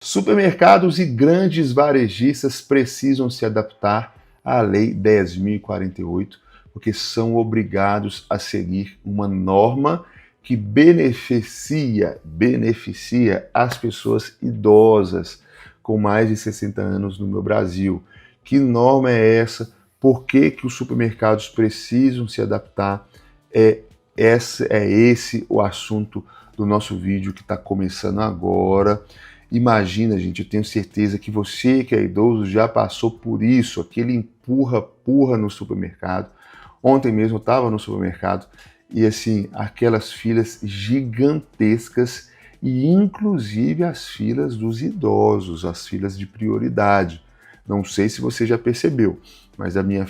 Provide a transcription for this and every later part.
Supermercados e grandes varejistas precisam se adaptar à Lei 10.048, porque são obrigados a seguir uma norma que beneficia as pessoas idosas com mais de 60 anos no meu Brasil. Que norma é essa? Por que os supermercados precisam se adaptar? É esse o assunto do nosso vídeo que está começando agora. Imagina, gente, eu tenho certeza que você que é idoso já passou por isso, aquele empurra no supermercado. Ontem mesmo eu estava no supermercado e assim, aquelas filas gigantescas e inclusive as filas dos idosos, as filas de prioridade. Não sei se você já percebeu, mas a minha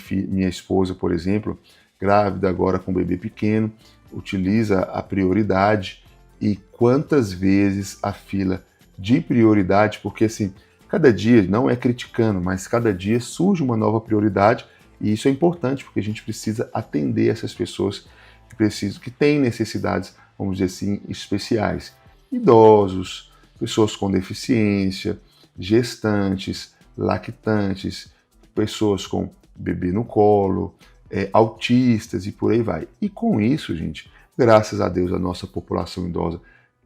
esposa, por exemplo, grávida agora com um bebê pequeno, utiliza a prioridade e quantas vezes a fila de prioridade, porque assim, cada dia, não é criticando, mas cada dia surge uma nova prioridade e isso é importante porque a gente precisa atender essas pessoas que têm necessidades, vamos dizer assim, especiais. Idosos, pessoas com deficiência, gestantes, lactantes, pessoas com bebê no colo, autistas e por aí vai. E com isso, gente, graças a Deus a nossa população idosa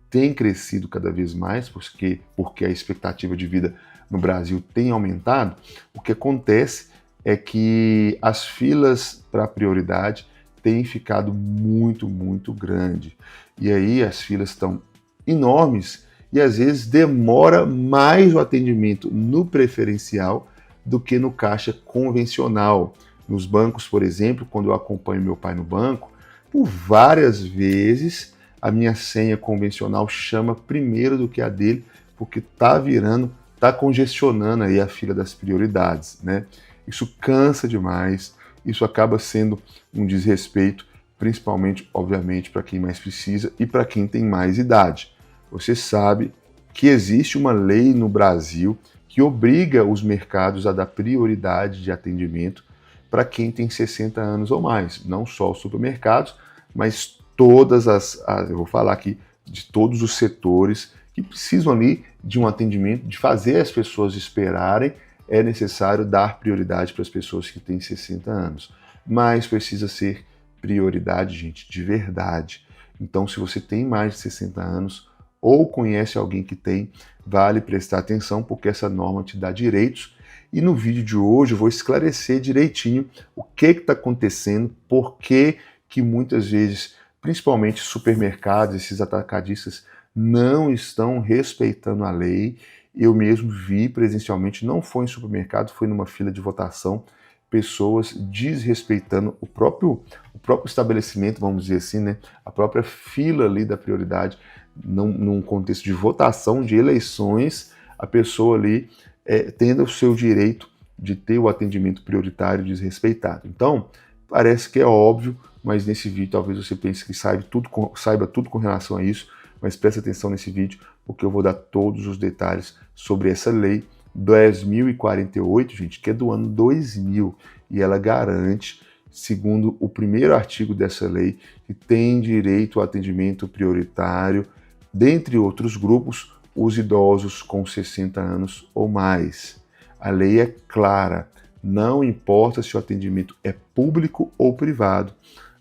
tem crescido cada vez mais, porque a expectativa de vida no Brasil tem aumentado. O que acontece é que as filas para prioridade têm ficado muito grande. E aí as filas estão enormes e às vezes demora mais o atendimento no preferencial do que no caixa convencional. Nos bancos, por exemplo, quando eu acompanho meu pai no banco, por várias vezes a minha senha convencional chama primeiro do que a dele, porque tá congestionando aí a fila das prioridades, né? Isso cansa demais, isso acaba sendo um desrespeito, principalmente, obviamente, para quem mais precisa e para quem tem mais idade. Você sabe que existe uma lei no Brasil que obriga os mercados a dar prioridade de atendimento para quem tem 60 anos ou mais, não só os supermercados, mas eu vou falar aqui de todos os setores que precisam ali de um atendimento, de fazer as pessoas esperarem, é necessário dar prioridade para as pessoas que têm 60 anos. Mas precisa ser prioridade, gente, de verdade. Então, se você tem mais de 60 anos ou conhece alguém que tem, vale prestar atenção, porque essa norma te dá direitos. E no vídeo de hoje eu vou esclarecer direitinho o que está acontecendo, por que muitas vezes, principalmente supermercados, esses atacadistas, não estão respeitando a lei. Eu mesmo vi presencialmente, não foi em supermercado, foi numa fila de votação, pessoas desrespeitando o próprio estabelecimento, vamos dizer assim, né? A própria fila ali da prioridade, num contexto de votação, de eleições, a pessoa ali tendo o seu direito de ter o atendimento prioritário desrespeitado. Então, parece que é óbvio, mas nesse vídeo talvez você pense que saiba tudo com relação a isso, mas preste atenção nesse vídeo, porque eu vou dar todos os detalhes sobre essa lei 10.048, gente, que é do ano 2000, e ela garante, segundo o primeiro artigo dessa lei, que tem direito ao atendimento prioritário, dentre outros grupos, os idosos com 60 anos ou mais. A lei é clara, não importa se o atendimento é público ou privado,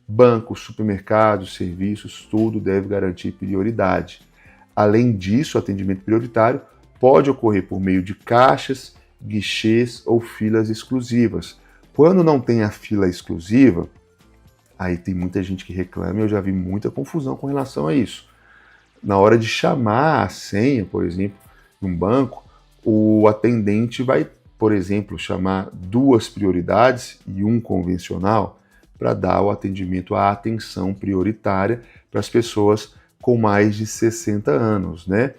bancos, supermercados, serviços, tudo deve garantir prioridade. Além disso, o atendimento prioritário pode ocorrer por meio de caixas, guichês ou filas exclusivas. Quando não tem a fila exclusiva, aí tem muita gente que reclama e eu já vi muita confusão com relação a isso. Na hora de chamar a senha, por exemplo, num banco, o atendente vai, por exemplo, chamar 2 prioridades e um convencional para dar o atendimento à atenção prioritária para as pessoas com mais de 60 anos, né?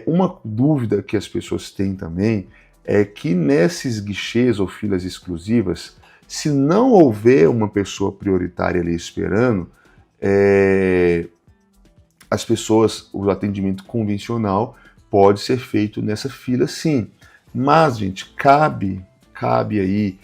Uma dúvida que as pessoas têm também é que nesses guichês ou filas exclusivas, se não houver uma pessoa prioritária ali esperando, as pessoas, o atendimento convencional pode ser feito nessa fila sim. Mas, gente, cabe aí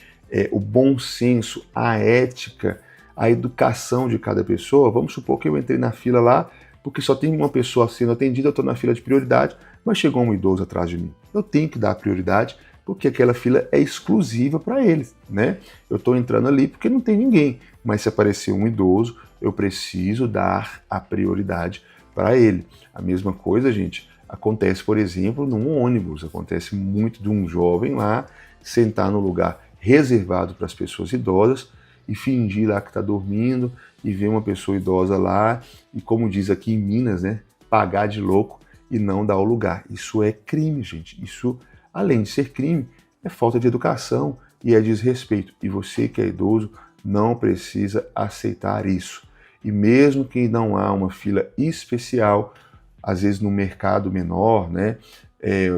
o bom senso, a ética, a educação de cada pessoa. Vamos supor que eu entrei na fila lá, porque só tem uma pessoa sendo atendida, eu estou na fila de prioridade, mas chegou um idoso atrás de mim. Eu tenho que dar prioridade porque aquela fila é exclusiva para eles, né? Eu estou entrando ali porque não tem ninguém, mas se aparecer um idoso, eu preciso dar a prioridade para ele. A mesma coisa, gente, acontece, por exemplo, num ônibus. Acontece muito de um jovem lá sentar no lugar reservado para as pessoas idosas e fingir lá que está dormindo e ver uma pessoa idosa lá e, como diz aqui em Minas, né, pagar de louco e não dar o lugar. Isso é crime, gente. Isso, além de ser crime, é falta de educação e é desrespeito. E você que é idoso não precisa aceitar isso. E mesmo que não há uma fila especial, às vezes no mercado menor, né,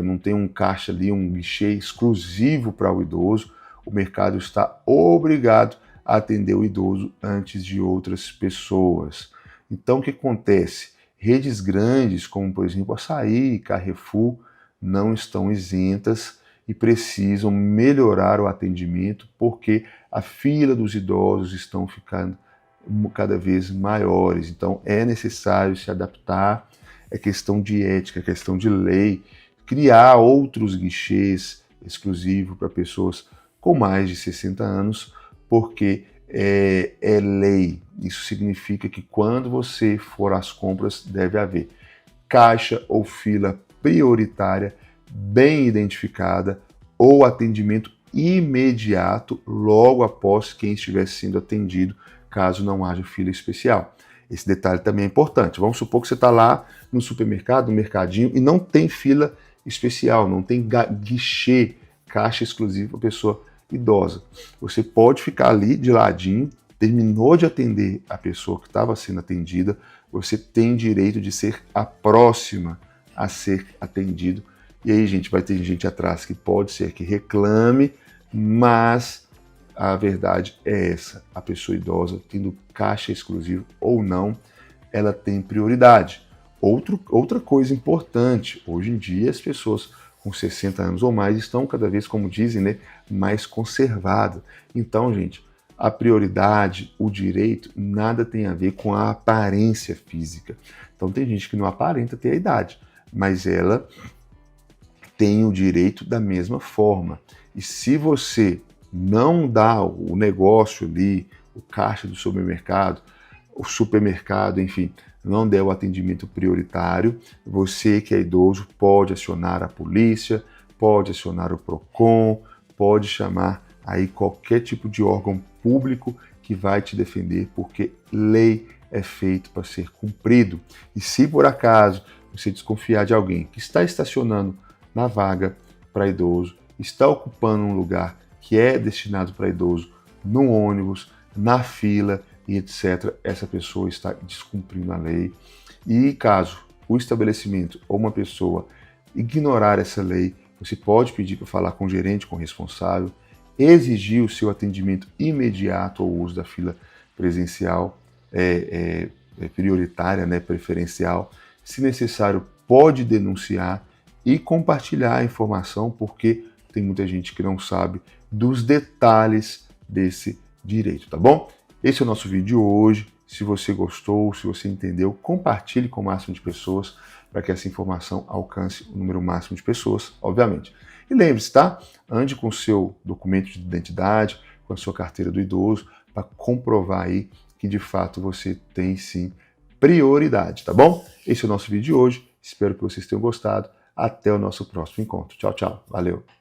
não tem um caixa ali, um guichê exclusivo para o idoso, o mercado está obrigado a atender o idoso antes de outras pessoas. Então, o que acontece? Redes grandes, como por exemplo Açaí, Carrefour, não estão isentas e precisam melhorar o atendimento porque a fila dos idosos estão ficando cada vez maiores. Então, é necessário se adaptar, é questão de ética, é questão de lei, criar outros guichês exclusivos para pessoas com mais de 60 anos, porque é lei. Isso significa que quando você for às compras, deve haver caixa ou fila prioritária bem identificada ou atendimento imediato logo após quem estiver sendo atendido, caso não haja fila especial. Esse detalhe também é importante. Vamos supor que você está lá no supermercado, no mercadinho, e não tem fila especial, não tem guichê, caixa exclusiva para pessoa idosa. Você pode ficar ali de ladinho, terminou de atender a pessoa que estava sendo atendida, você tem direito de ser a próxima a ser atendido. E aí, gente, vai ter gente atrás que pode ser que reclame, mas a verdade é essa. A pessoa idosa, tendo caixa exclusivo ou não, ela tem prioridade. Outra coisa importante, hoje em dia as pessoas com 60 anos ou mais estão cada vez, como dizem, né, mais conservadas. Então, gente, a prioridade, o direito, nada tem a ver com a aparência física. Então tem gente que não aparenta ter a idade, mas ela tem o direito da mesma forma. E se você não dá o negócio ali, o caixa do supermercado, o supermercado, enfim, não der o atendimento prioritário, você que é idoso pode acionar a polícia, pode acionar o PROCON, pode chamar aí qualquer tipo de órgão público que vai te defender, porque lei é feito para ser cumprido. E se por acaso você desconfiar de alguém que está estacionando na vaga para idoso, está ocupando um lugar que é destinado para idoso, no ônibus, na fila e etc., essa pessoa está descumprindo a lei. E caso o estabelecimento ou uma pessoa ignorar essa lei, você pode pedir para falar com o gerente, com o responsável, exigir o seu atendimento imediato ao uso da fila presencial, prioritária, né, preferencial. Se necessário, pode denunciar e compartilhar a informação, porque tem muita gente que não sabe dos detalhes desse direito, tá bom? Esse é o nosso vídeo de hoje. Se você gostou, se você entendeu, compartilhe com o máximo de pessoas para que essa informação alcance o número máximo de pessoas, obviamente. E lembre-se, tá? Ande com o seu documento de identidade, com a sua carteira do idoso, para comprovar aí que de fato você tem sim prioridade, tá bom? Esse é o nosso vídeo de hoje. Espero que vocês tenham gostado. Até o nosso próximo encontro. Tchau, tchau. Valeu!